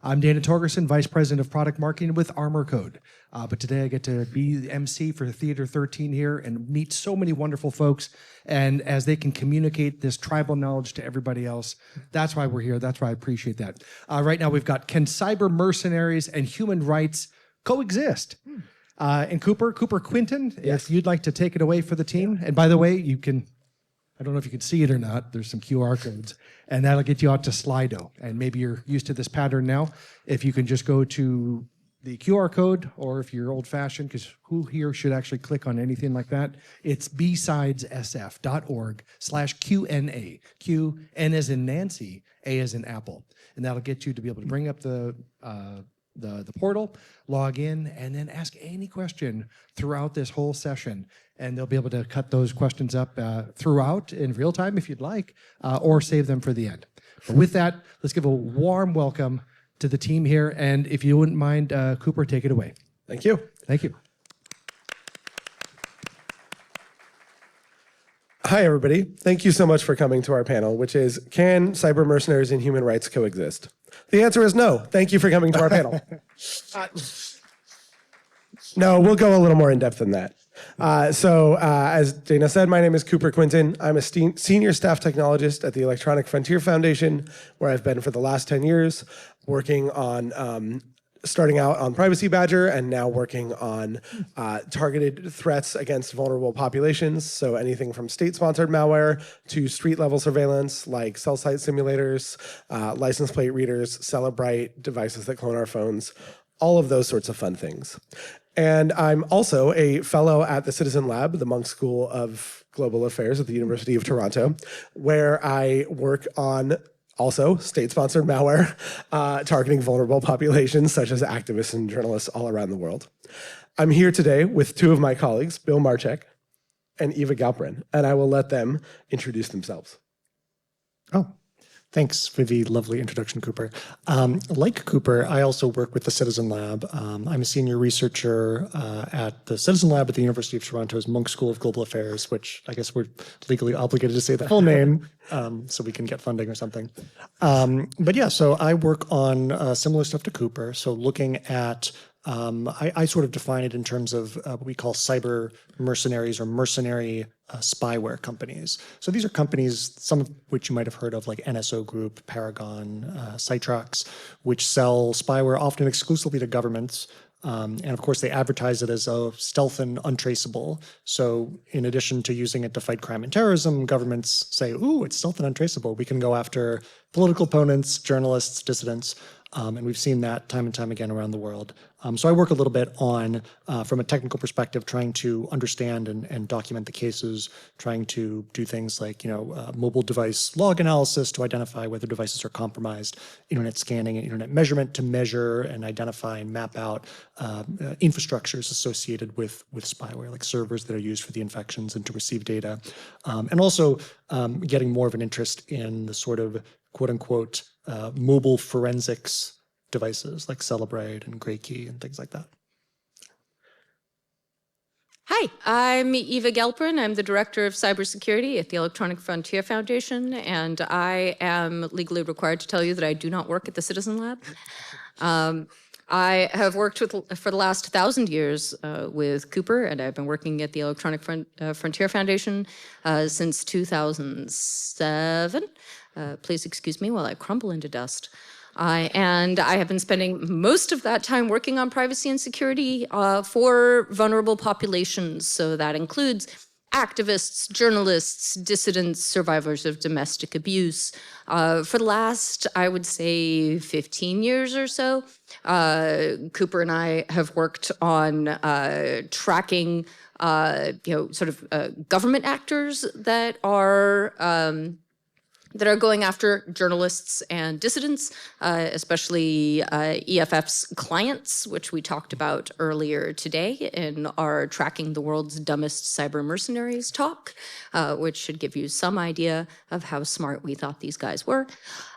I'm Dana Torgerson, Vice President of Product Marketing with Armor Code. But today I get to be the MC for Theater 13 here and meet so many wonderful folks. And as they can communicate this tribal knowledge to everybody else, that's why we're here. That's why I appreciate that. Right now we've got, can cyber mercenaries and human rights coexist? And Quintin, if you'd like to take it away for the team. And by the way, you can, I don't know if you can see it or not, there's some QR codes, and that'll get you out to Slido. And maybe you're used to this pattern now. If you can just go to the QR code, or if you're old-fashioned, because who here should actually click on anything like that? It's BSidesSF.org/QNA. Q, N as in Nancy, A as in Apple. And that'll get you to be able to bring up the portal, log in, and then ask any question throughout this whole session. And they'll be able to cut those questions up throughout in real time if you'd like, or save them for the end. But with that, let's give a warm welcome to the team here. And if you wouldn't mind, Cooper, take it away. Thank you. Thank you. Hi, everybody. Thank you so much for coming to our panel, which is, can cyber mercenaries and human rights coexist? The answer is no. Thank you for coming to our panel. No, we'll go a little more in depth than that. As Dana said, my name is Cooper Quintin. I'm a senior staff technologist at the Electronic Frontier Foundation, where I've been for the last 10 years, working on starting out on Privacy Badger and now working on targeted threats against vulnerable populations. So anything from state-sponsored malware to street-level surveillance like cell site simulators, license plate readers, Celebrite, devices that clone our phones, all of those sorts of fun things. And I'm also a fellow at the Citizen Lab, the Monk School of Global Affairs at the University of Toronto, where I work on also state-sponsored malware targeting vulnerable populations such as activists and journalists all around the world. I'm here today with two of my colleagues, Bill Marczak and Eva Galperin, and I will let them introduce themselves. Oh, thanks for the lovely introduction, Cooper. Like Cooper, I also work with the Citizen Lab. I'm a senior researcher at the Citizen Lab at the University of Toronto's Monk School of Global Affairs, which I guess we're legally obligated to say the full name so we can get funding or something. But yeah, so I work on similar stuff to Cooper. So looking at I sort of define it in terms of what we call cyber mercenaries or mercenary spyware companies. So these are companies, some of which you might have heard of, like NSO Group, Paragon, Citrax, which sell spyware often exclusively to governments. And of course, they advertise it as stealth and untraceable. So in addition to using it to fight crime and terrorism, governments say, ooh, it's stealth and untraceable. We can go after political opponents, journalists, dissidents. And we've seen that time and time again around the world. So I work a little bit on, from a technical perspective, trying to understand and document the cases, trying to do things like, mobile device log analysis to identify whether devices are compromised, internet scanning and internet measurement to measure and identify and map out infrastructures associated with spyware, like servers that are used for the infections and to receive data. And also getting more of an interest in the sort of quote unquote mobile forensics devices like Celebrite and Graykey and things like that. Hi, I'm Eva Galperin. I'm the Director of Cybersecurity at the Electronic Frontier Foundation, and I am legally required to tell you that I do not work at the Citizen Lab. I have worked for the last 1,000 years with Cooper, and I've been working at the Electronic Frontier Foundation since 2007. Please excuse me while I crumble into dust. And I have been spending most of that time working on privacy and security for vulnerable populations. So that includes activists, journalists, dissidents, survivors of domestic abuse. For the last, I would say, 15 years or so, Cooper and I have worked on tracking, government actors that are going after journalists and dissidents, especially EFF's clients, which we talked about earlier today in our Tracking the World's Dumbest Cyber Mercenaries talk, which should give you some idea of how smart we thought these guys were.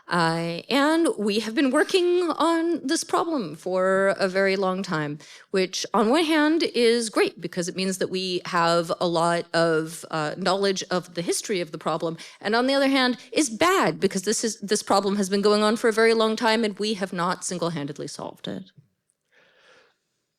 And we have been working on this problem for a very long time, which on one hand is great because it means that we have a lot of knowledge of the history of the problem. And on the other hand is bad because this problem has been going on for a very long time and we have not single-handedly solved it.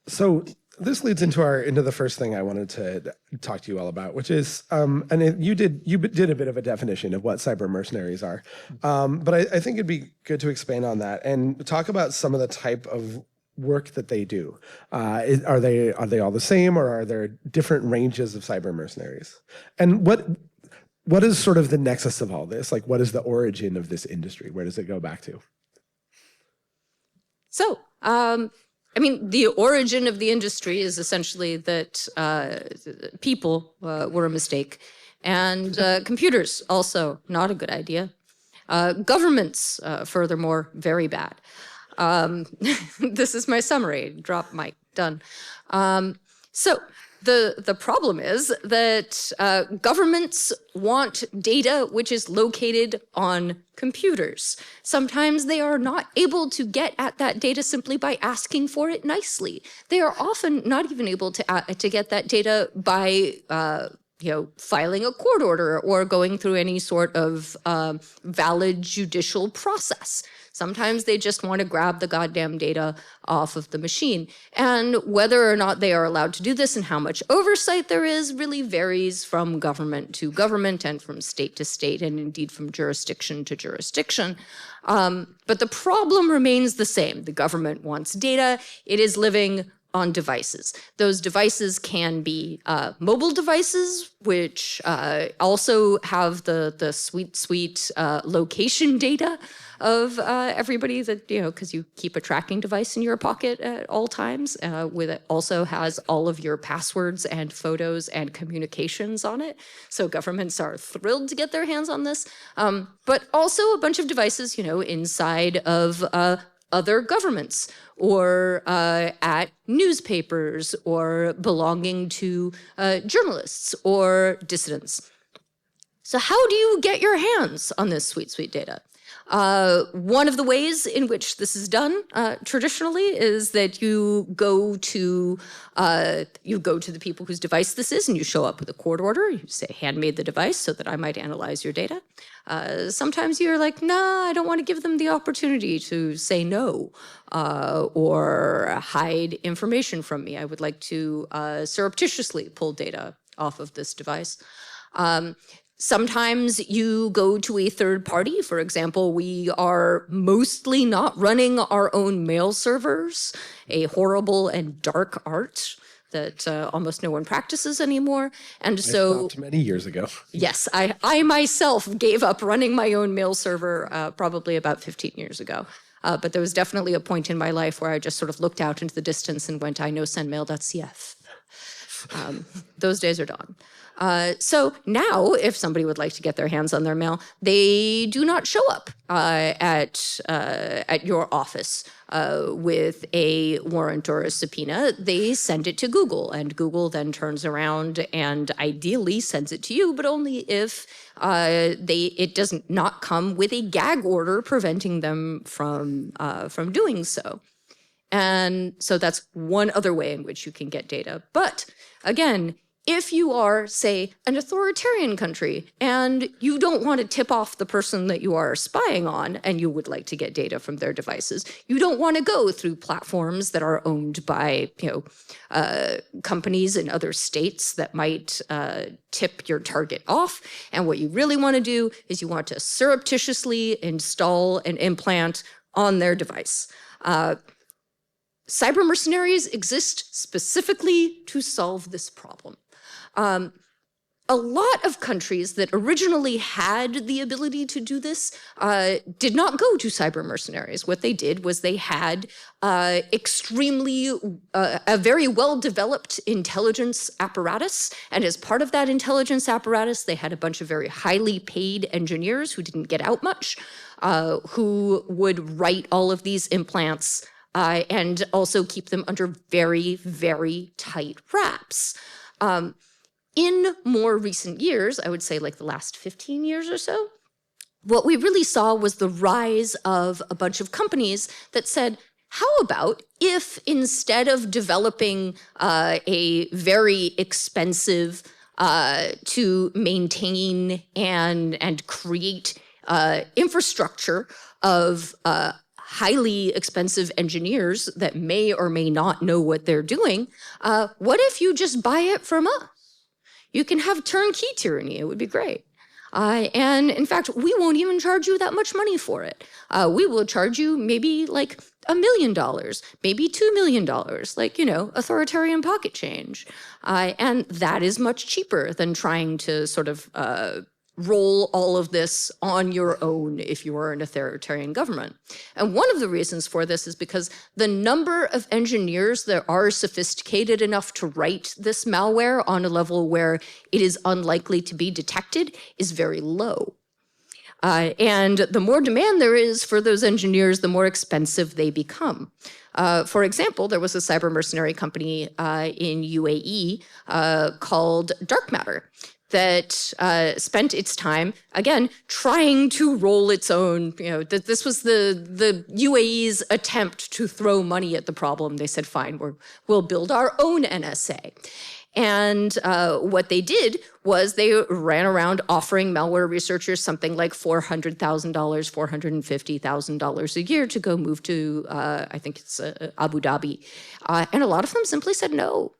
So this leads into the first thing I wanted to talk to you all about, which is, you did a bit of a definition of what cyber mercenaries are, but I think it'd be good to expand on that and talk about some of the type of work that they do. Are they all the same, or are there different ranges of cyber mercenaries? And what is sort of the nexus of all this? Like, what is the origin of this industry? Where does it go back to? So, I mean, the origin of the industry is essentially that people were a mistake, and computers also not a good idea. Governments, furthermore, very bad. This is my summary. Drop mic. Done. So the problem is that governments want data which is located on computers. Sometimes they are not able to get at that data simply by asking for it nicely. They are often not even able to get that data by filing a court order or going through any sort of valid judicial process. Sometimes they just want to grab the goddamn data off of the machine. And whether or not they are allowed to do this and how much oversight there is really varies from government to government and from state to state and indeed from jurisdiction to jurisdiction. But the problem remains the same. The government wants data. It is living on devices. Those devices can be mobile devices, which also have the sweet location data of everybody that, because you keep a tracking device in your pocket at all times. It also has all of your passwords and photos and communications on it. So governments are thrilled to get their hands on this. But also a bunch of devices, inside of other governments or at newspapers or belonging to journalists or dissidents. So how do you get your hands on this sweet data? One of the ways in which this is done traditionally is that you go to the people whose device this is, and you show up with a court order. You say, "Hand me the device so that I might analyze your data." Sometimes you're like, "Nah, I don't want to give them the opportunity to say no or hide information from me. I would like to surreptitiously pull data off of this device." Sometimes you go to a third party. For example, we are mostly not running our own mail servers, a horrible and dark art that almost no one practices anymore. And I so stopped many years ago. Yes, I myself gave up running my own mail server probably about 15 years ago. But there was definitely a point in my life where I just sort of looked out into the distance and went, I know sendmail.cf. Those days are gone. So now, if somebody would like to get their hands on their mail, they do not show up at your office with a warrant or a subpoena. They send it to Google, and Google then turns around and ideally sends it to you, but only if it does not come with a gag order preventing them from doing so. And so that's one other way in which you can get data. But again, if you are, say, an authoritarian country and you don't want to tip off the person that you are spying on and you would like to get data from their devices, you don't want to go through platforms that are owned by, companies in other states that might tip your target off. And what you really want to do is you want to surreptitiously install an implant on their device. Cyber mercenaries exist specifically to solve this problem. A lot of countries that originally had the ability to do this did not go to cyber mercenaries. What they did was they had a very well-developed intelligence apparatus. And as part of that intelligence apparatus, they had a bunch of very highly paid engineers who didn't get out much, who would write all of these implants and also keep them under very, very tight wraps. In more recent years, I would say like the last 15 years or so, what we really saw was the rise of a bunch of companies that said, how about if instead of developing a very expensive to maintain and create infrastructure of highly expensive engineers that may or may not know what they're doing, what if you just buy it from us? You can have turnkey tyranny. It would be great. And in fact, we won't even charge you that much money for it. We will charge you maybe like $1 million, maybe $2 million, like, authoritarian pocket change. And that is much cheaper than trying to sort of roll all of this on your own if you are an authoritarian government. And one of the reasons for this is because the number of engineers that are sophisticated enough to write this malware on a level where it is unlikely to be detected is very low. And the more demand there is for those engineers, the more expensive they become. For example, there was a cyber mercenary company in UAE called Dark Matter that spent its time, again, trying to roll its own, this was the UAE's attempt to throw money at the problem. They said, fine, we'll build our own NSA. And what they did was they ran around offering malware researchers something like $400,000, $450,000 a year to go move to, I think it's Abu Dhabi. And a lot of them simply said no.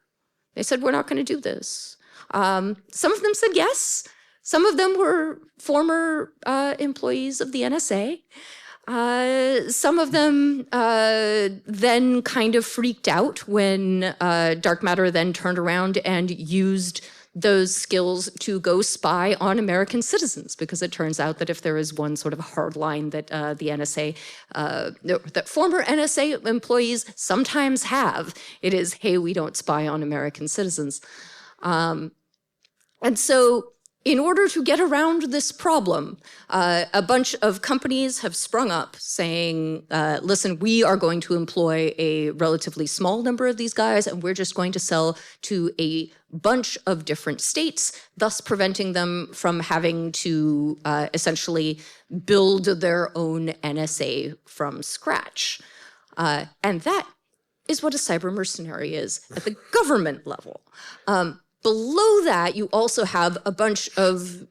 They said, we're not going to do this. Some of them said yes. Some of them were former employees of the NSA. Some of them then kind of freaked out when Dark Matter then turned around and used those skills to go spy on American citizens, because it turns out that if there is one sort of hard line that the NSA, that former NSA employees sometimes have, it is, hey, we don't spy on American citizens. And so in order to get around this problem, a bunch of companies have sprung up saying, listen, we are going to employ a relatively small number of these guys, and we're just going to sell to a bunch of different states, thus preventing them from having to essentially build their own NSA from scratch. And that is what a cyber mercenary is at the government level. Below that, you also have a bunch of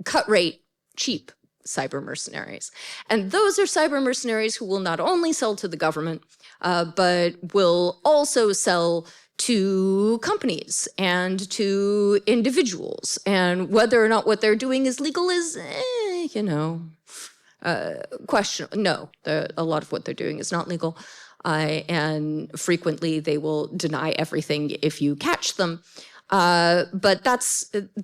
cut rate, cheap cyber mercenaries. And those are cyber mercenaries who will not only sell to the government, but will also sell to companies and to individuals. And whether or not what they're doing is legal is, question. No, a lot of what they're doing is not legal. And frequently they will deny everything if you catch them. But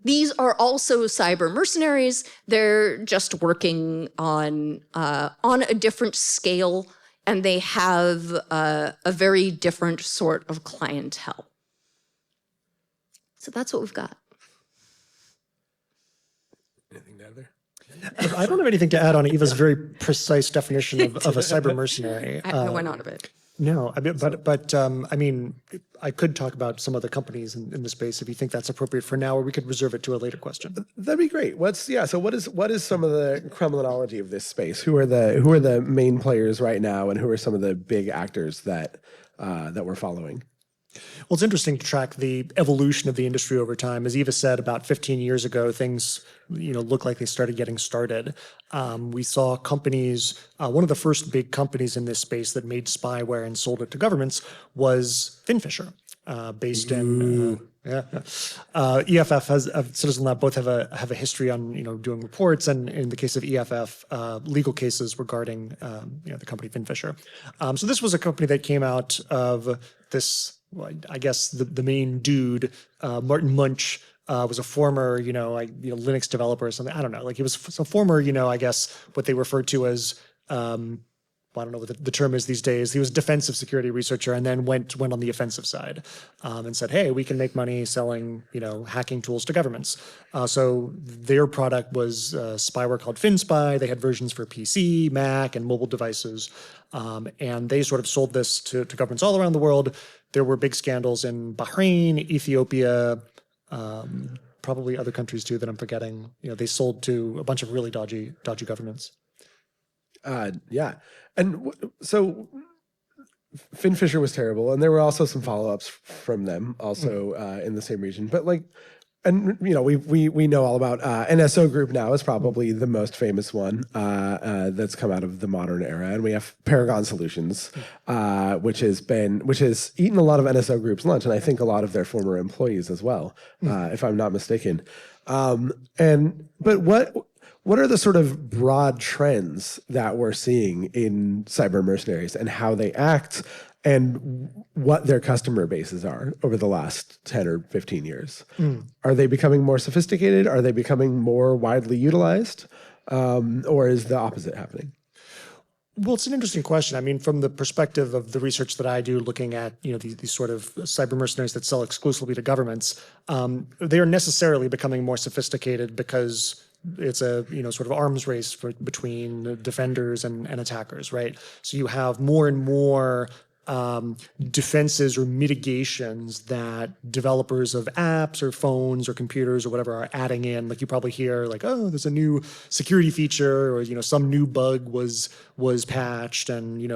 these are also cyber mercenaries. They're just working on a different scale, and they have a very different sort of clientele. So that's what we've got. Anything to add there? I don't have anything to add on Eva's very precise definition of a cyber mercenary. I went on a bit. No, I mean, I could talk about some of the companies in the space if you think that's appropriate for now, or we could reserve it to a later question. That'd be great. So what is some of the criminology of this space? Who are the main players right now, and who are some of the big actors that we're following? Well, it's interesting to track the evolution of the industry over time. As Eva said, about 15 years ago, things looked like they started getting started. We saw companies, one of the first big companies in this space that made spyware and sold it to governments was FinFisher, based in EFF has Citizen Lab both have a history on doing reports, and in the case of EFF, legal cases regarding the company FinFisher. So this was a company that came out of this. Well, I guess the main dude, Martin Munch, was a former, Linux developer or something. I don't know. Like he was some former, I guess what they refer to as, I don't know what the term is these days. He was a defensive security researcher, and then went on the offensive side, and said, hey, we can make money selling, hacking tools to governments. So their product was spyware called FinSpy. They had versions for PC, Mac, and mobile devices. And they sort of sold this to governments all around the world. There were big scandals in Bahrain, Ethiopia, probably other countries too that I'm forgetting. They sold to a bunch of really dodgy governments. Yeah. And so Finfisher was terrible, and there were also some follow-ups from them also in the same region. But we know all about NSO Group now is probably the most famous one that's come out of the modern era, and we have Paragon Solutions, which has eaten a lot of NSO Group's lunch, and I think a lot of their former employees as well, if I'm not mistaken. But what are the sort of broad trends that we're seeing in cyber mercenaries and how they act and what their customer bases are over the last 10 or 15 years? Are they becoming more sophisticated? Are they becoming more widely utilized? Or is the opposite happening? Well, it's an interesting question. I mean, from the perspective of the research that I do, looking at these sort of cyber mercenaries that sell exclusively to governments, they are necessarily becoming more sophisticated because it's a sort of arms race between defenders and attackers, right? So you have more and more defenses or mitigations that developers of apps or phones or computers or whatever are adding in. Like you probably hear like, oh, there's a new security feature, or some new bug was patched, and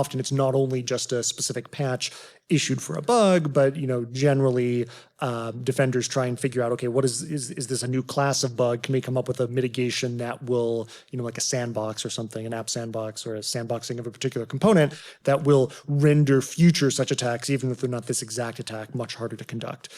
often it's not only just a specific patch issued for a bug, but generally defenders try and figure out, okay, what is this a new class of bug? Can we come up with a mitigation that will, like a sandbox or something, an app sandbox or a sandboxing of a particular component that will render future such attacks, even if they're not this exact attack, much harder to conduct.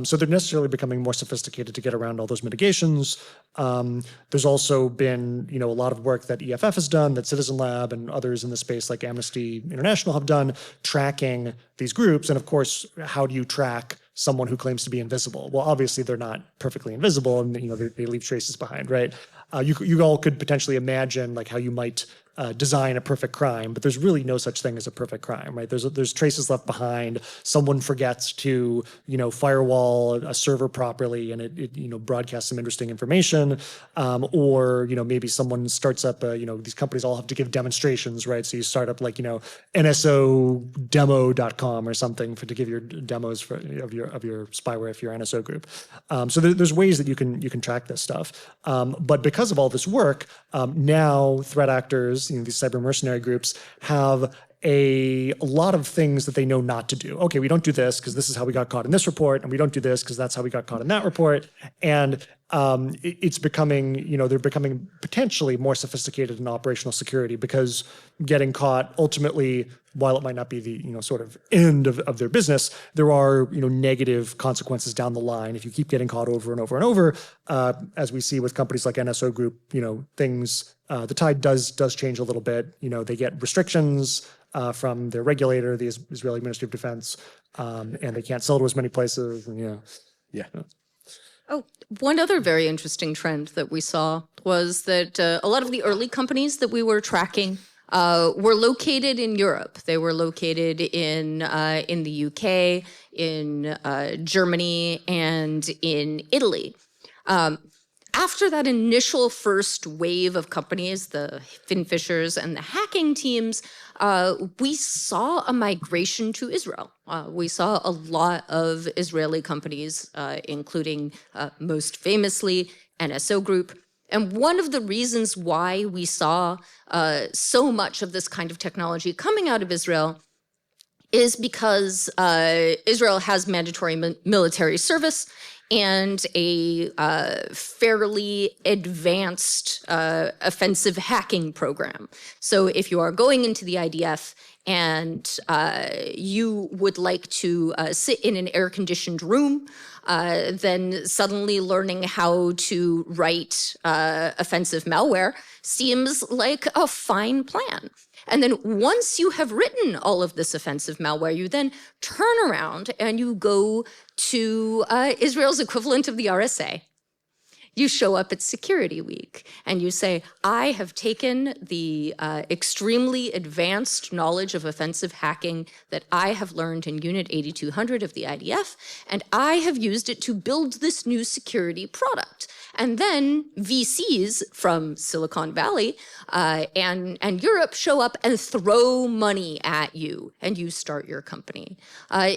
So they're necessarily becoming more sophisticated to get around all those mitigations. There's also been, a lot of work that EFF has done, that Citizen Lab and others in the space like Amnesty International have done, tracking these groups. And of course, how do you track someone who claims to be invisible? Well, obviously they're not perfectly invisible, and they leave traces behind, right? You all could potentially imagine like how you might design a perfect crime, but there's really no such thing as a perfect crime, right? There's traces left behind. Someone forgets to firewall a server properly, and it broadcasts some interesting information, or maybe someone starts up these companies all have to give demonstrations, right? So you start up like nsodemo.com or something to give your demos of your spyware if you're NSO Group. So there's ways that you can track this stuff, but because of all this work, now threat actors, these cyber mercenary groups, have a lot of things that they know not to do. Okay, we don't do this because this is how we got caught in this report, and we don't do this because that's how we got caught in that report. And it's becoming, they're becoming potentially more sophisticated in operational security, because getting caught ultimately, while it might not be the sort of end of their business, there are negative consequences down the line if you keep getting caught over and over and over. As we see with companies like NSO Group, things the tide does change a little bit. They get restrictions from their regulator, the Israeli Ministry of Defense, and they can't sell to as many places. And, Yeah. Oh, one other very interesting trend that we saw was that a lot of the early companies that we were tracking were located in Europe. They were located in the UK, in Germany, and in Italy. After that initial first wave of companies, the Finfishers and the hacking teams, we saw a migration to Israel. We saw a lot of Israeli companies, including most famously NSO Group. And one of the reasons why we saw so much of this kind of technology coming out of Israel is because Israel has mandatory military service and a fairly advanced offensive hacking program. So if you are going into the IDF and you would like to sit in an air-conditioned room, then suddenly learning how to write offensive malware seems like a fine plan. And then once you have written all of this offensive malware, you then turn around and you go to Israel's equivalent of the RSA. You show up at Security Week and you say, I have taken the extremely advanced knowledge of offensive hacking that I have learned in Unit 8200 of the IDF, and I have used it to build this new security product. And then VCs from Silicon Valley and Europe show up and throw money at you, and you start your company.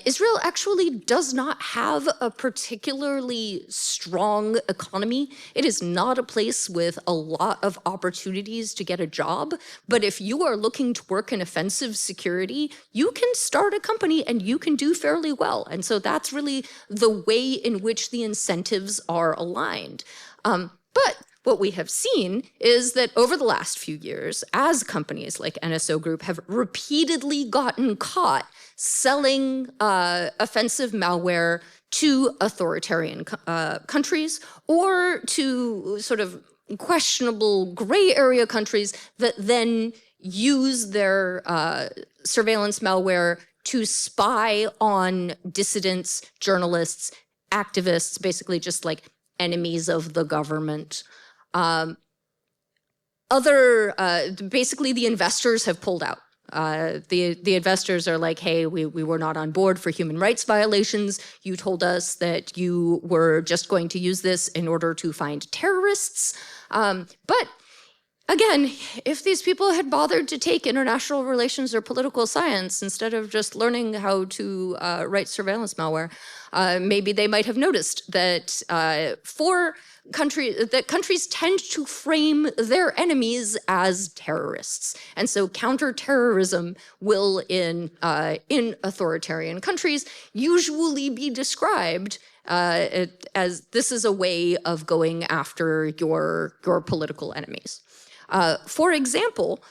Israel actually does not have a particularly strong economy. It is not a place with a lot of opportunities to get a job, but if you are looking to work in offensive security, you can start a company and you can do fairly well. And so that's really the way in which the incentives are aligned. But what we have seen is that over the last few years, as companies like NSO Group have repeatedly gotten caught selling offensive malware to authoritarian countries or to sort of questionable gray area countries that then use their surveillance malware to spy on dissidents, journalists, activists, basically just like enemies of the government. Basically the investors have pulled out. The investors are like, hey, we were not on board for human rights violations. You told us that you were just going to use this in order to find terrorists. But again, if these people had bothered to take international relations or political science instead of just learning how to write surveillance malware, maybe they might have noticed that countries tend to frame their enemies as terrorists, and so counterterrorism will, in authoritarian countries, usually be described as this is a way of going after your political enemies. For example,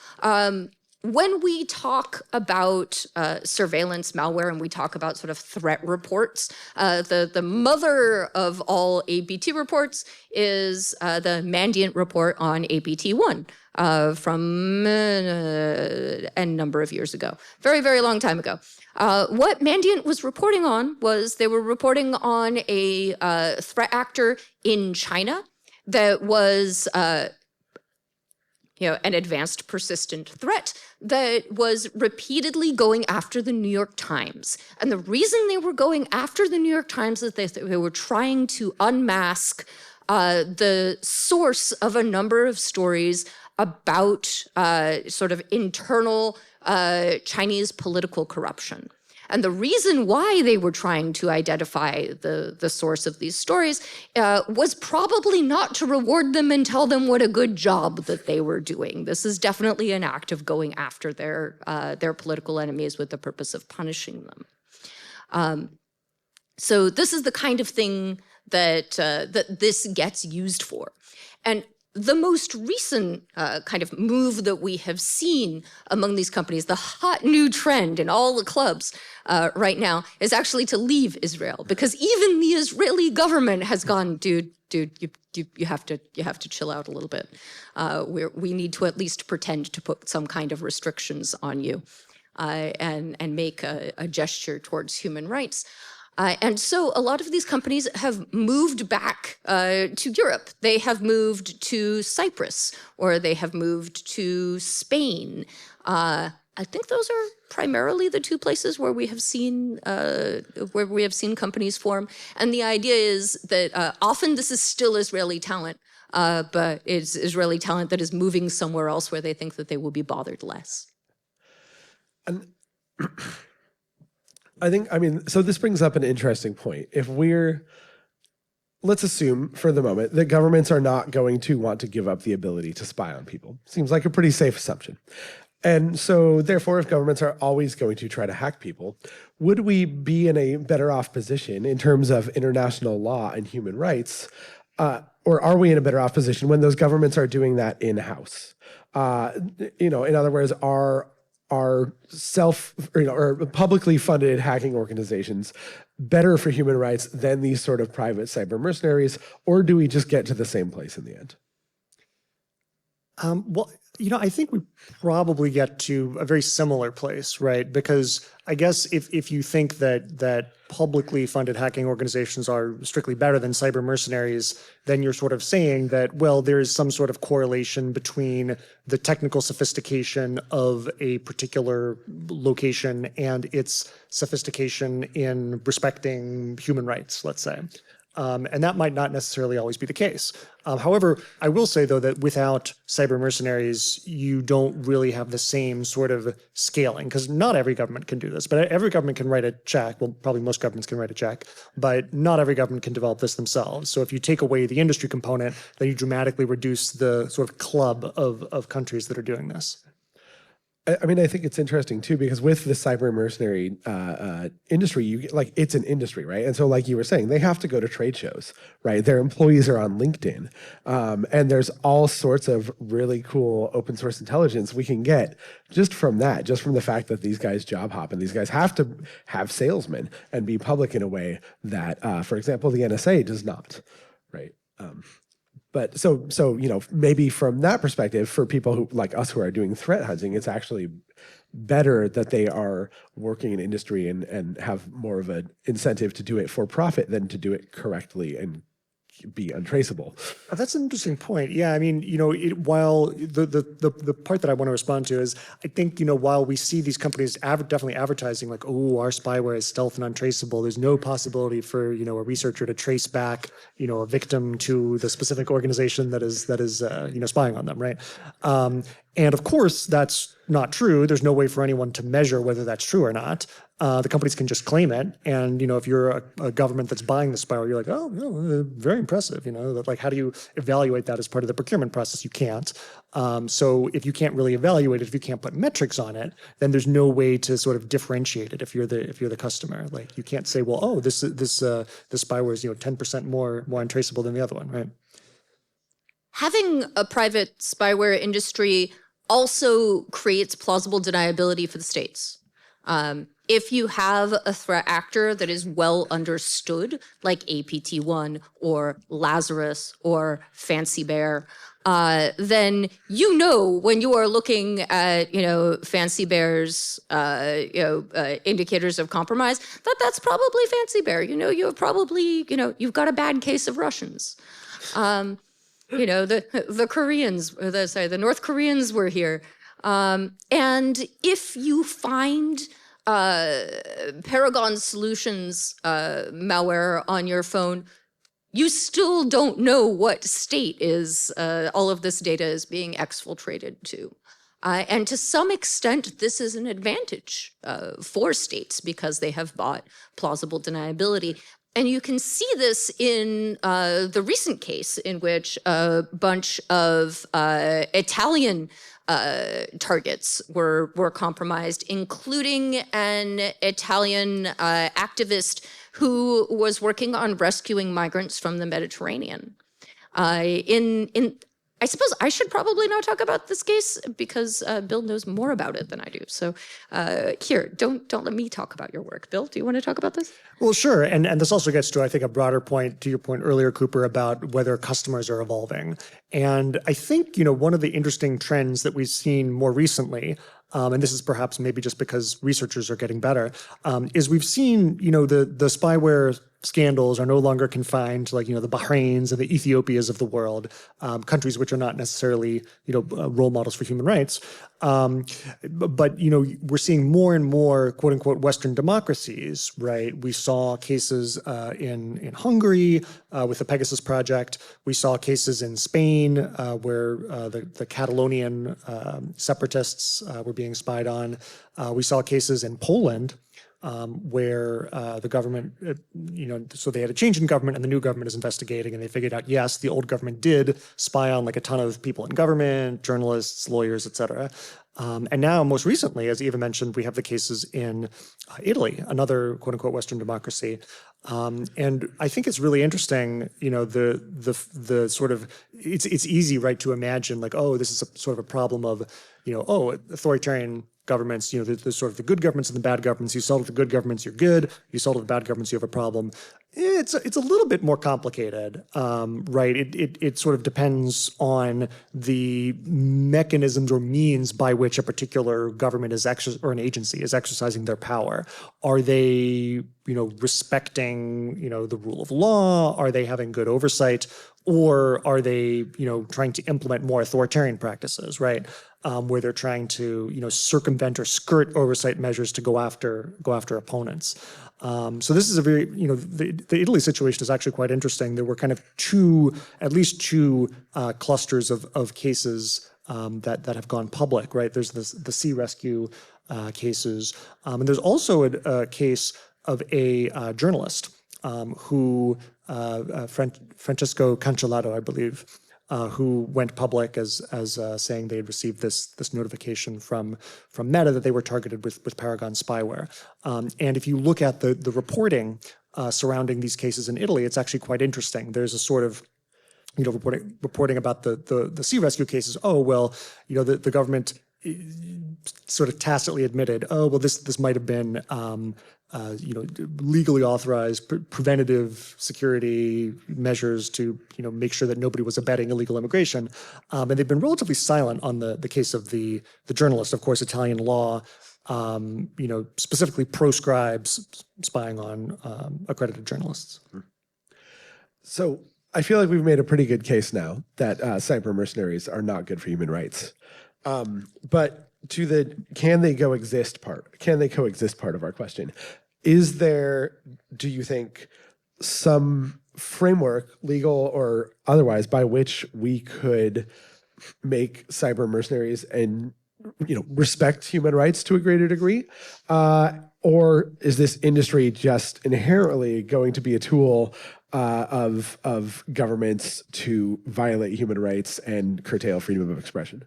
when we talk about surveillance malware and we talk about sort of threat reports, the mother of all APT reports is the Mandiant report on APT1 from a number of years ago, very, very long time ago. What Mandiant was reporting on was they were reporting on a threat actor in China that was an advanced persistent threat that was repeatedly going after the New York Times. And the reason they were going after the New York Times is they were trying to unmask the source of a number of stories about sort of internal Chinese political corruption. And the reason why they were trying to identify the source of these stories was probably not to reward them and tell them what a good job that they were doing. This is definitely an act of going after their political enemies with the purpose of punishing them. So this is the kind of thing that this gets used for. And the most recent kind of move that we have seen among these companies, the hot new trend in all the clubs right now, is actually to leave Israel, because even the Israeli government has gone, dude, you have to chill out a little bit. We need to at least pretend to put some kind of restrictions on you and make a gesture towards human rights. And so a lot of these companies have moved back to Europe. They have moved to Cyprus, or they have moved to Spain. I think those are primarily the two places where we have seen companies form. And the idea is that often this is still Israeli talent, but it's Israeli talent that is moving somewhere else where they think that they will be bothered less. And so this brings up an interesting point. Let's assume for the moment that governments are not going to want to give up the ability to spy on people. Seems like a pretty safe assumption. And so therefore, if governments are always going to try to hack people, would we be in a better off position in terms of international law and human rights? Or are we in a better off position when those governments are doing that in-house? In other words, are or publicly funded hacking organizations better for human rights than these sort of private cyber mercenaries, or do we just get to the same place in the end? Well, I think we probably get to a very similar place, right? Because I guess if you think that publicly funded hacking organizations are strictly better than cyber mercenaries, then you're sort of saying that, well, there is some sort of correlation between the technical sophistication of a particular location and its sophistication in respecting human rights, let's say. And that might not necessarily always be the case. However, I will say, though, that without cyber mercenaries, you don't really have the same sort of scaling, because not every government can do this. But every government can write a check. Well, probably most governments can write a check, but not every government can develop this themselves. So if you take away the industry component, then you dramatically reduce the sort of club of countries that are doing this. I mean, I think it's interesting too, because with the cyber mercenary industry, it's an industry, right? And so, like you were saying, they have to go to trade shows, right? Their employees are on LinkedIn, and there's all sorts of really cool open source intelligence we can get just from that, just from the fact that these guys job hop, and these guys have to have salesmen and be public in a way that, for example, the NSA does not, right? But so maybe from that perspective, for people who like us who are doing threat hunting, it's actually better that they are working in industry and have more of an incentive to do it for profit than to do it correctly and be untraceable. That's an interesting point. Yeah, I mean, while the part that I want to respond to is, I think, while we see these companies definitely advertising like, oh, our spyware is stealth and untraceable, there's no possibility for, a researcher to trace back, a victim to the specific organization that is spying on them, right? And of course, that's not true. There's no way for anyone to measure whether that's true or not. The companies can just claim it. And, if you're a government that's buying the spyware, you're like, oh, no, very impressive. Like, how do you evaluate that as part of the procurement process? You can't. So if you can't really evaluate it, if you can't put metrics on it, then there's no way to sort of differentiate it if you're the customer. Like, you can't say, well, oh, this spyware is 10% more untraceable than the other one, right? Having a private spyware industry also creates plausible deniability for the states. If you have a threat actor that is well understood, like APT1 or Lazarus or Fancy Bear, then when you are looking at Fancy Bear's indicators of compromise, that's probably Fancy Bear. You have probably you've got a bad case of Russians. The Koreans, the North Koreans were here. And if you find Paragon Solutions malware on your phone, you still don't know what state all of this data is being exfiltrated to. And to some extent, this is an advantage for states because they have bought plausible deniability. And you can see this in the recent case in which a bunch of Italian targets were compromised, including an Italian activist who was working on rescuing migrants from the Mediterranean. I suppose I should probably not talk about this case because Bill knows more about it than I do. So here, don't let me talk about your work. Bill, do you want to talk about this? Well, sure. And this also gets to, I think, a broader point, to your point earlier, Cooper, about whether customers are evolving. And I think, one of the interesting trends that we've seen more recently, and this is perhaps maybe just because researchers are getting better, is we've seen, the spyware scandals are no longer confined to the Bahrains and the Ethiopias of the world, countries which are not necessarily, role models for human rights. But, we're seeing more and more, quote unquote, Western democracies, right? We saw cases in Hungary with the Pegasus project. We saw cases in Spain where the Catalonian separatists were being spied on. We saw cases in Poland where the government, so they had a change in government and the new government is investigating, and they figured out, yes, the old government did spy on a ton of people in government, journalists, lawyers, et cetera. And now, most recently, as Eva mentioned, we have the cases in Italy, another quote unquote Western democracy. And I think it's really interesting, the sort of, it's easy, right, to imagine this is a sort of a problem of, authoritarian governments, there's sort of the good governments and the bad governments. You sell to the good governments, you're good. You sell to the bad governments, you have a problem. It's a little bit more complicated, right? It sort of depends on the mechanisms or means by which a particular government or an agency is exercising their power. Are they, respecting, the rule of law? Are they having good oversight? or are they, trying to implement more authoritarian practices, right? Where they're trying to, circumvent or skirt oversight measures to go after opponents. So this is a very, the Italy situation is actually quite interesting. There were kind of at least two clusters of cases that have gone public, right? There's the sea rescue cases, and there's also a case of a journalist who Francesco Cancellato, I believe, who went public as saying they had received this notification from Meta that they were targeted with Paragon spyware. And if you look at the reporting surrounding these cases in Italy, it's actually quite interesting. There's a sort of reporting about the sea rescue cases. Oh, well, the government sort of tacitly admitted, oh, well, this might have been legally authorized preventative security measures to, make sure that nobody was abetting illegal immigration. And they've been relatively silent on the case of the journalist. Of course, Italian law, specifically proscribes spying on accredited journalists. So I feel like we've made a pretty good case now that cyber mercenaries are not good for human rights. But to the can they coexist part of our question, is there, do you think, some framework, legal or otherwise, by which we could make cyber mercenaries and respect human rights to a greater degree? Or is this industry just inherently going to be a tool of governments to violate human rights and curtail freedom of expression?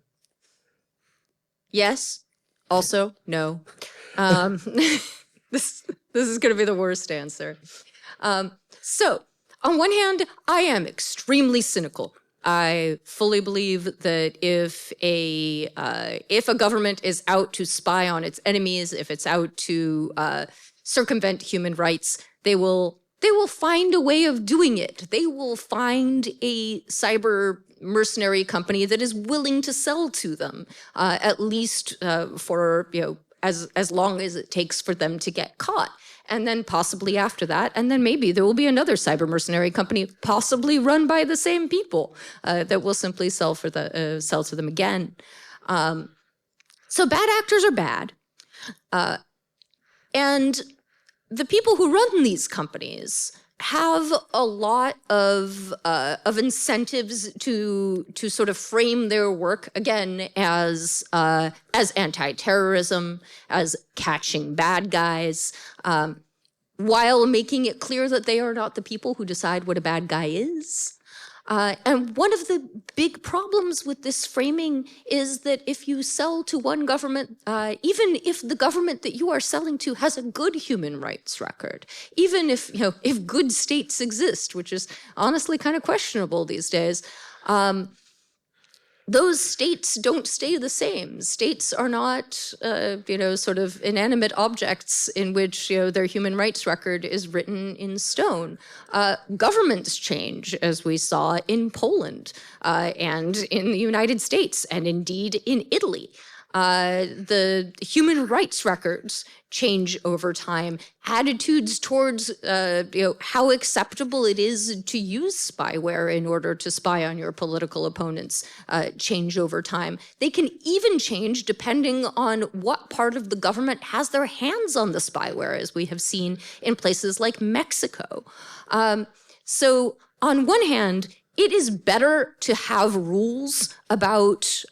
Yes. Also, no. This is going to be the worst answer. So, on one hand, I am extremely cynical. I fully believe that if a government is out to spy on its enemies, if it's out to circumvent human rights, they will find a way of doing it. They will find a cyber mercenary company that is willing to sell to them, at least for as long as it takes for them to get caught. And then possibly after that, and then maybe there will be another cyber mercenary company, possibly run by the same people, that will simply sell to them again. So bad actors are bad, and the people who run these companies have a lot of incentives to sort of frame their work again as anti-terrorism, as catching bad guys, while making it clear that they are not the people who decide what a bad guy is. And one of the big problems with this framing is that if you sell to one government, even if the government that you are selling to has a good human rights record, even if good states exist, which is honestly kind of questionable these days, those states don't stay the same. States are not, sort of inanimate objects in which, their human rights record is written in stone. Governments change, as we saw in Poland and in the United States, and indeed in Italy. The human rights records change over time. Attitudes towards, how acceptable it is to use spyware in order to spy on your political opponents change over time. They can even change depending on what part of the government has their hands on the spyware, as we have seen in places like Mexico. So on one hand, it is better to have rules about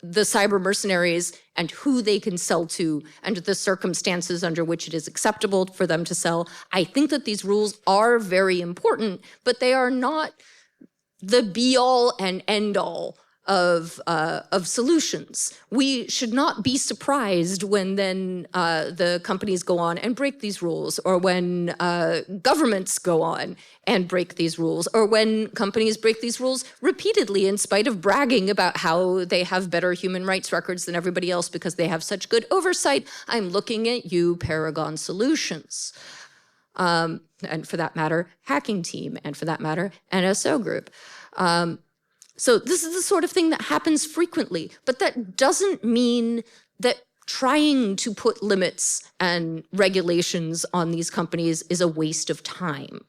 the cyber mercenaries and who they can sell to and the circumstances under which it is acceptable for them to sell. I think that these rules are very important, but they are not the be-all and end-all of solutions. We should not be surprised when then the companies go on and break these rules, or when governments go on and break these rules, or when companies break these rules repeatedly in spite of bragging about how they have better human rights records than everybody else because they have such good oversight. I'm looking at you, Paragon Solutions. And for that matter, Hacking Team, and for that matter, NSO Group. So this is the sort of thing that happens frequently, but that doesn't mean that trying to put limits and regulations on these companies is a waste of time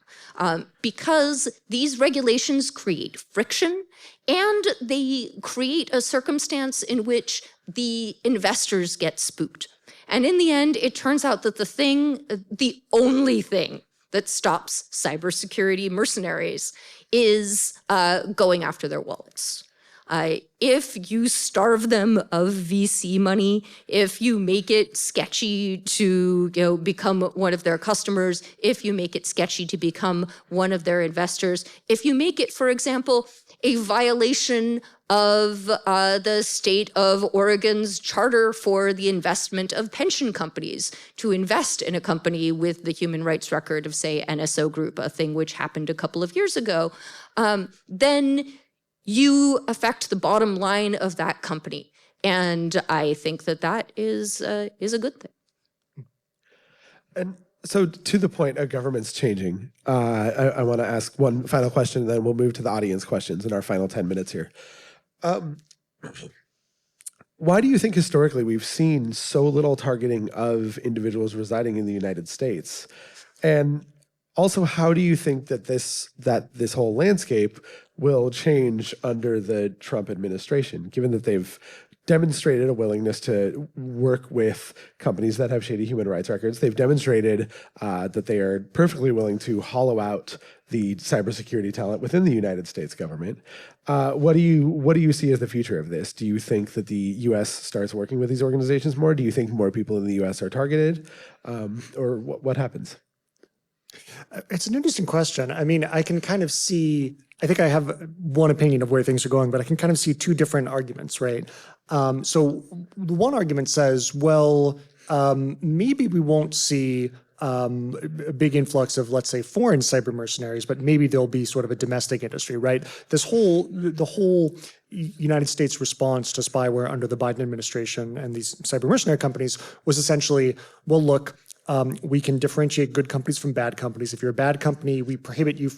because these regulations create friction and they create a circumstance in which the investors get spooked. And in the end, it turns out that the only thing that stops cybersecurity mercenaries is going after their wallets. If you starve them of VC money, if you make it sketchy to become one of their customers, if you make it sketchy to become one of their investors, if you make it, for example, a violation of the state of Oregon's charter for the investment of pension companies to invest in a company with the human rights record of, say, NSO Group, a thing which happened a couple of years ago, then you affect the bottom line of that company. And I think that is a good thing. And so to the point of governments changing, I want to ask one final question, and then we'll move to the audience questions in our final 10 minutes here. Why do you think historically we've seen so little targeting of individuals residing in the United States? And also, how do you think that this whole landscape will change under the Trump administration, given that they've demonstrated a willingness to work with companies that have shady human rights records? They've demonstrated that they are perfectly willing to hollow out the cybersecurity talent within the United States government. What do you see as the future of this? Do you think that the U.S. starts working with these organizations more? Do you think more people in the U.S. are targeted? Or what happens? It's an interesting question. I mean, I can kind of see, I think I have one opinion of where things are going, but I can kind of see two different arguments, right? So the one argument says, well, maybe we won't see a big influx of, let's say, foreign cyber mercenaries, but maybe there'll be sort of a domestic industry, right? The whole United States response to spyware under the Biden administration and these cyber mercenary companies was essentially, well, look, we can differentiate good companies from bad companies. If you're a bad company, we prohibit you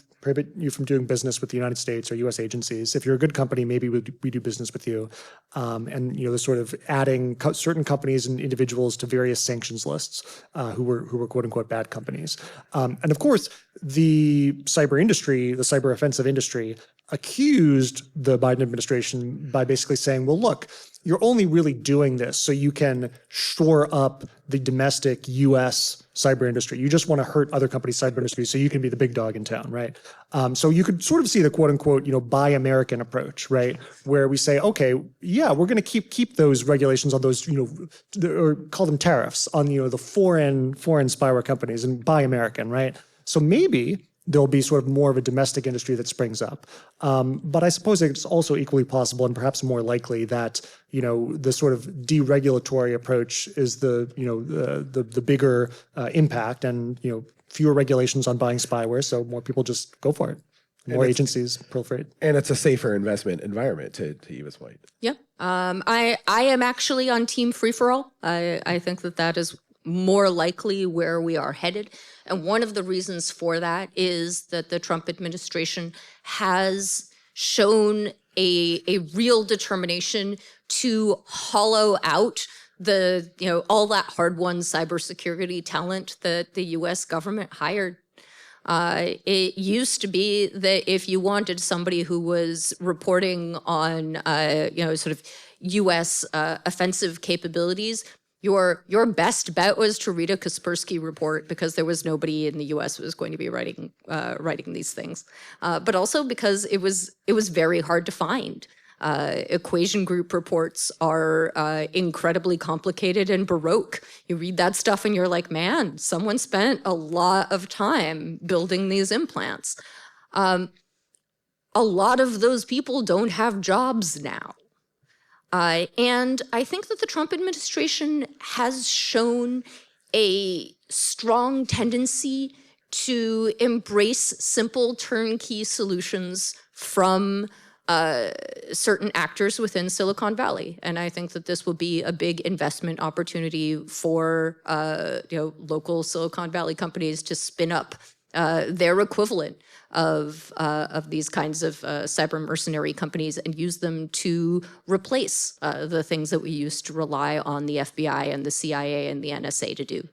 from doing business with the United States or U.S. agencies. If you're a good company, maybe we do business with you. And the sort of adding certain companies and individuals to various sanctions lists who were quote unquote bad companies. And of course, the cyber industry, the cyber offensive industry, accused the Biden administration by basically saying, well, look, you're only really doing this so you can shore up the domestic U.S. cyber industry. You just want to hurt other companies' cyber industry so you can be the big dog in town, right? So you could sort of see the quote unquote, buy American approach, right? Where we say, okay, yeah, we're going to keep those regulations on those, or call them tariffs on, the foreign spyware companies and buy American, right? So maybe there'll be sort of more of a domestic industry that springs up. But I suppose it's also equally possible and perhaps more likely that, the sort of deregulatory approach is the bigger impact and, fewer regulations on buying spyware. So more people just go for it. More agencies proliferate. And it's a safer investment environment, to Eva's point. Yeah. I am actually on team free-for-all. I think that is more likely where we are headed. And one of the reasons for that is that the Trump administration has shown a real determination to hollow out all that hard-won cybersecurity talent that the U.S. government hired. It used to be that if you wanted somebody who was reporting on, sort of U.S. offensive capabilities, your best bet was to read a Kaspersky report because there was nobody in the U.S. who was going to be writing these things, but also because it was very hard to find. Equation group reports are incredibly complicated and baroque. You read that stuff and you're like, man, someone spent a lot of time building these implants. A lot of those people don't have jobs now. And I think that the Trump administration has shown a strong tendency to embrace simple turnkey solutions from certain actors within Silicon Valley. And I think that this will be a big investment opportunity for local Silicon Valley companies to spin up their equivalent of these kinds of cyber mercenary companies and use them to replace the things that we used to rely on the FBI and the CIA and the NSA to do.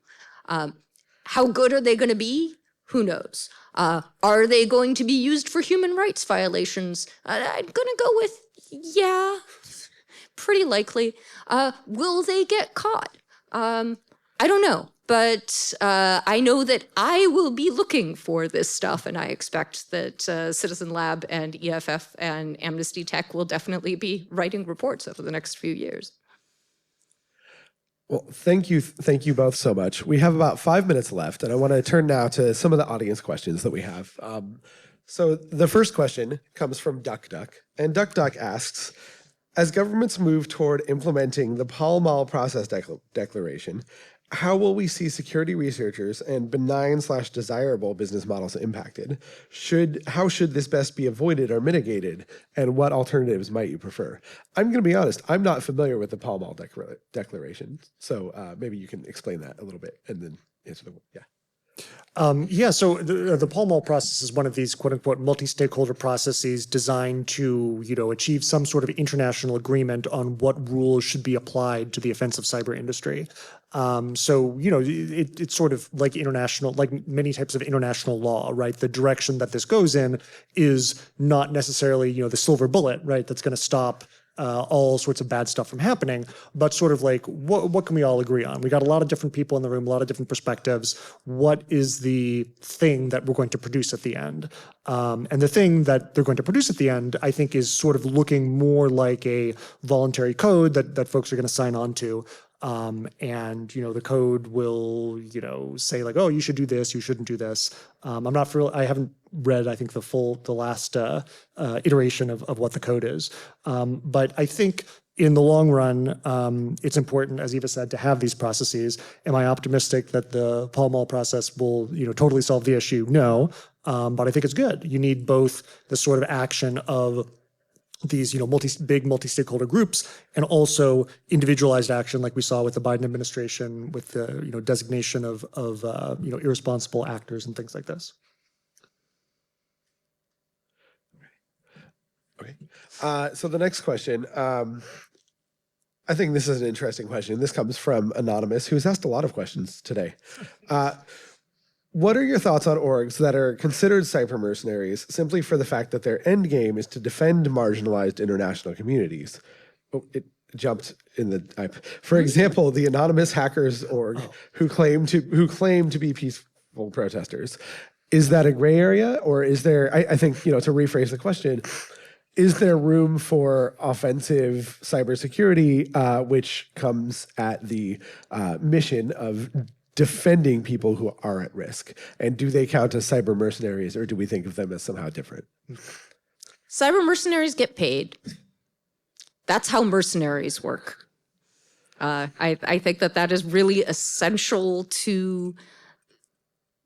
How good are they going to be? Who knows? Are they going to be used for human rights violations? I'm going to go with, yeah, pretty likely. Will they get caught? I don't know. But I know that I will be looking for this stuff, and I expect that Citizen Lab and EFF and Amnesty Tech will definitely be writing reports over the next few years. Well, thank you both so much. We have about 5 minutes left, and I want to turn now to some of the audience questions that we have. So the first question comes from DuckDuck, and DuckDuck asks, as governments move toward implementing the Pall Mall process declaration, how will we see security researchers and benign/desirable business models impacted? How should this best be avoided or mitigated? And what alternatives might you prefer? I'm going to be honest, I'm not familiar with the Pall Mall declaration. So maybe you can explain that a little bit and then answer yeah. So the Pall Mall process is one of these quote unquote multi-stakeholder processes designed to, achieve some sort of international agreement on what rules should be applied to the offensive cyber industry. It's sort of like international, like many types of international law, right? The direction that this goes in is not necessarily, the silver bullet, right? That's going to stop all sorts of bad stuff from happening, but sort of like what can we all agree on? We got a lot of different people in the room, a lot of different perspectives. What is the thing that we're going to produce at the end? And the thing that they're going to produce at the end, I think, is sort of looking more like a voluntary code that folks are going to sign on to. And the code will, say like, oh, you should do this, you shouldn't do this. I haven't read, I think, the last iteration of what the code is. But I think in the long run, it's important, as Eva said, to have these processes. Am I optimistic that the Pall Mall process will, totally solve the issue? No. But I think it's good. You need both the sort of action of these, big multi-stakeholder groups, and also individualized action, like we saw with the Biden administration, with the, designation of irresponsible actors and things like this. Okay. So the next question, I think this is an interesting question. This comes from Anonymous, who's asked a lot of questions today. What are your thoughts on orgs that are considered cyber mercenaries simply for the fact that their end game is to defend marginalized international communities? Oh, it jumped in the. For example, the Anonymous Hackers org, who claim to be peaceful protesters. Is that a gray area, or is there? I think to rephrase the question, is there room for offensive cybersecurity, which comes at the mission of defending people who are at risk? And do they count as cyber mercenaries, or do we think of them as somehow different? Cyber mercenaries get paid. That's how mercenaries work. I think that is really essential to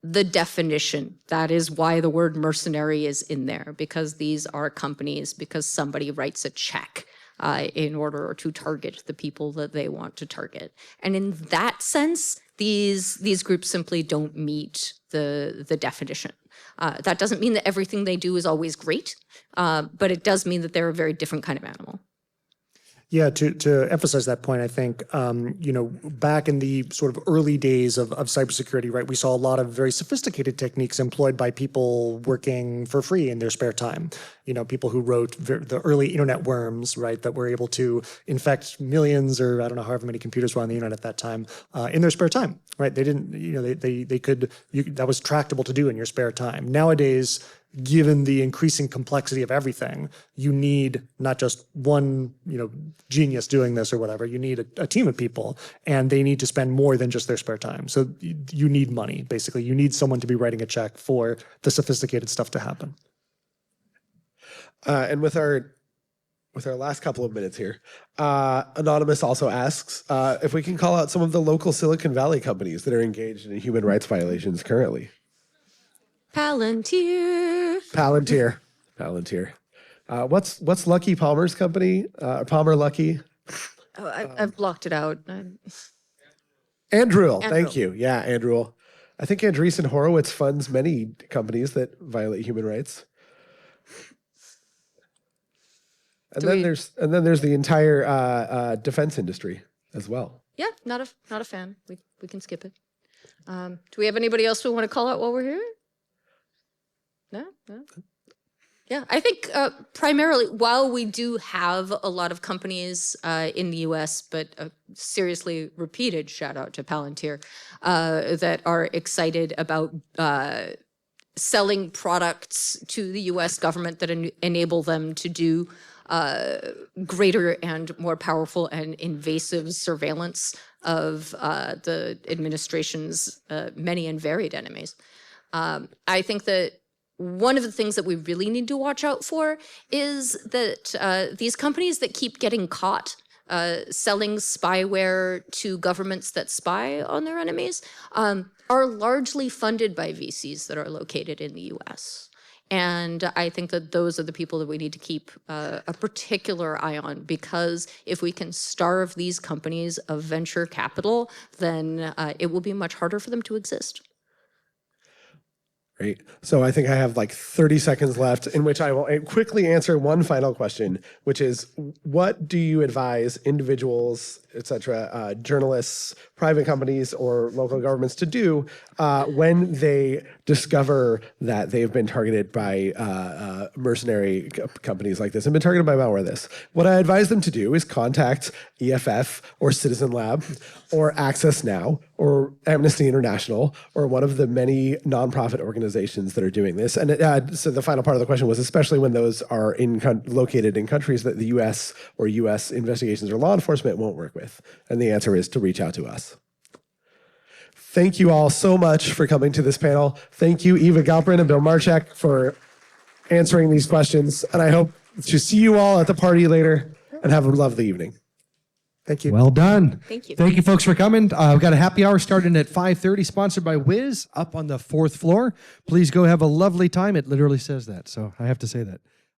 the definition. That is why the word mercenary is in there, because these are companies, because somebody writes a check in order to target the people that they want to target. And in that sense, these groups simply don't meet the definition. That doesn't mean that everything they do is always great, but it does mean that they're a very different kind of animal. Yeah, to emphasize that point, I think, back in the sort of early days of cybersecurity, right, we saw a lot of very sophisticated techniques employed by people working for free in their spare time. People who wrote the early internet worms, right, that were able to infect millions, or I don't know, however many computers were on the internet at that time, in their spare time, right? They didn't, they could, that was tractable to do in your spare time. Nowadays, given the increasing complexity of everything, you need not just one, genius doing this or whatever. You need a team of people, and they need to spend more than just their spare time. So you need money, basically. You need someone to be writing a check for the sophisticated stuff to happen. And with our last couple of minutes here, Anonymous also asks if we can call out some of the local Silicon Valley companies that are engaged in human rights violations currently. Palantir. What's Lucky Palmer's company? Palmer Lucky? Oh, I've blocked it out. Andrew. Thank you. Yeah, Andrew. I think Andreessen Horowitz funds many companies that violate human rights. And then there's the entire defense industry as well. Yeah, not a fan. We can skip it. Do we have anybody else we want to call out while we're here? No? Yeah, I think primarily, while we do have a lot of companies in the US, but a seriously repeated shout out to Palantir, that are excited about selling products to the US government that enable them to do greater and more powerful and invasive surveillance of the administration's many and varied enemies. I think that one of the things that we really need to watch out for is that these companies that keep getting caught selling spyware to governments that spy on their enemies are largely funded by VCs that are located in the US. And I think that those are the people that we need to keep a particular eye on, because if we can starve these companies of venture capital, then it will be much harder for them to exist. Great. So I think I have like 30 seconds left in which I will quickly answer one final question, which is, what do you advise individuals, et cetera, journalists, private companies, or local governments to do when they discover that they've been targeted by mercenary companies like this and been targeted by malware this? What I advise them to do is contact EFF or Citizen Lab or Access Now or Amnesty International or one of the many nonprofit organizations that are doing this. And so the final part of the question was, especially when those are located in countries that the US or US investigations or law enforcement won't work with. And the answer is to reach out to us. Thank you all so much for coming to this panel. Thank you, Eva Galperin and Bill Marczak, for answering these questions. And I hope to see you all at the party later and have a lovely evening. Thank you. Well done. Thank you. Thank you, folks, for coming. We've got a happy hour starting at 5:30, sponsored by Wiz, up on the 4th floor. Please go have a lovely time. It literally says that, so I have to say that.